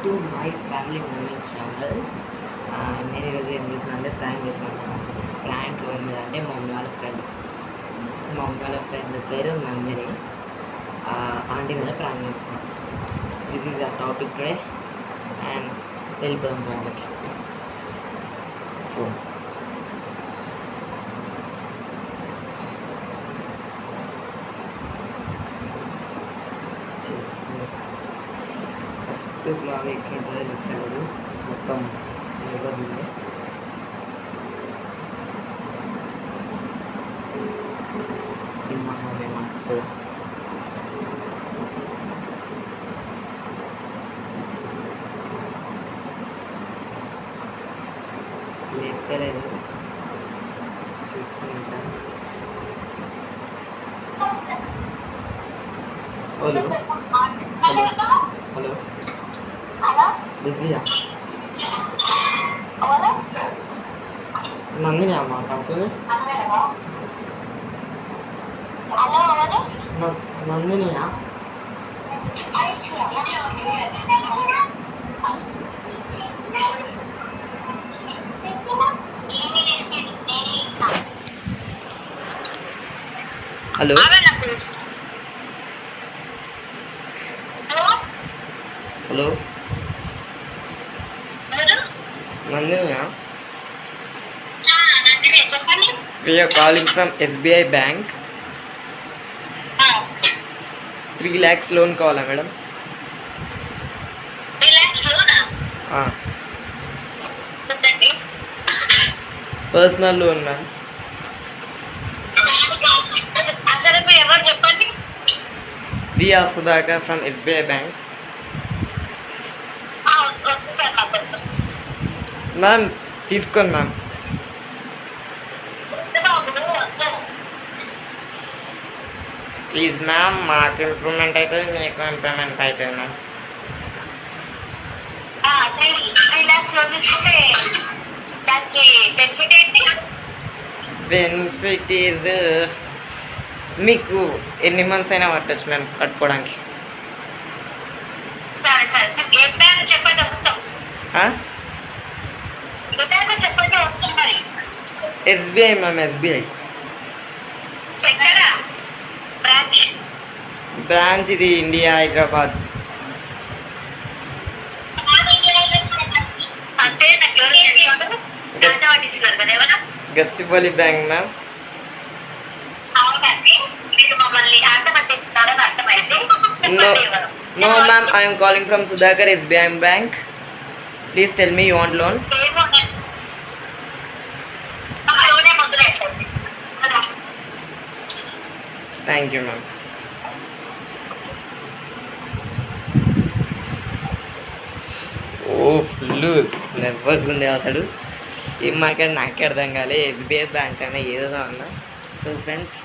To my family moment channel. నేను ఈరోజు ఏం చేసానంటే ప్రాంక్ చేశాను. ప్రాంక్ ఏంటంటే మా మమ్మీ వాళ్ళ ఫ్రెండ్ పేరు నందిని. ఆంటీ మీద ప్రాంక్ చేస్తాను. This is a topic today and వెళ్ళిపోదాం ప్రాంక్కి. ఫస్ట్ బ్లాగ్ ఎక్కడ చూస్తాడు మొత్తం రోజు ఉంది. మాకు లేపలేదు చూస్తుంటా. హలో హలో హలో బిజీయా? నందిని మాట్లాడుతుంది. నందినియా? హలో హలో నందినియా? We are calling from SBI Bank. 3 lakhs loan కావాలా మేడం? 3 lakhs లోనా? Personal loan ma'am. అసలు మీరు ఎవరు చెప్పండి? We are Sudhakar from SBI Bank. వద్దు సార్ నాకు మ్యామ్ తీసుకోండి మ్యామ్. ప్లీజ్ మ్యామ్, మాకు ఇంప్రూవ్మెంట్ అవుతుంది, మీకు ఇంప్రూవ్మెంట్ అవుతుంది మ్యామ్. 3 lakhs లోన్ తీసుకుంటే దానికి బెనిఫిట్ ఏంటి? బెనిఫిట్ ఈజ్ మీకు ఎన్ని మంత్స్ అయినా పట్టచ్చు మ్యామ్ కట్టుకోవడానికి. సరే సరే, ఏ బ్యాంక్ చెప్పండి వస్తాం. ఏ బ్యాంక్ చెప్పండి వస్తాం. మరి SBI మ్యామ్, SBI ఎక్కడ బ్రాంచ్ ఇది ఇండియా, హైదరాబాద్. అంటే నాకు గచ్చిబౌలి బ్యాంక్ మ్యామ్. అవునండి, మీరు మమ్మల్ని ఆట పట్టిస్తున్నారని అర్థమైంది. No ma'am, I am calling from Sudhakar SBI Bank. Please tell me you want loan. Thank you ma'am. Full నర్వస్గా ఉంది అసలు. ఏం మాట్లాడి నాకే అర్థం కాలే. SBI బ్యాంక్ అనే ఏదో అన్నా. సో ఫ్రెండ్స్,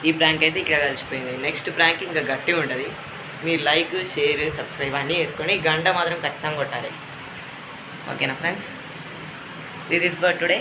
ఈ ప్రాంక్ అయితే ఇక్కడ కలిసిపోయింది. నెక్స్ట్ ప్రాంక్ ఇంకా గట్టిగా ఉంటుంది. మీరు లైక్, షేర్, సబ్స్క్రైబ్ అన్నీ వేసుకొని గంట మాత్రం ఖచ్చితంగా కొట్టాలి. ఓకేనా friends? This is for today.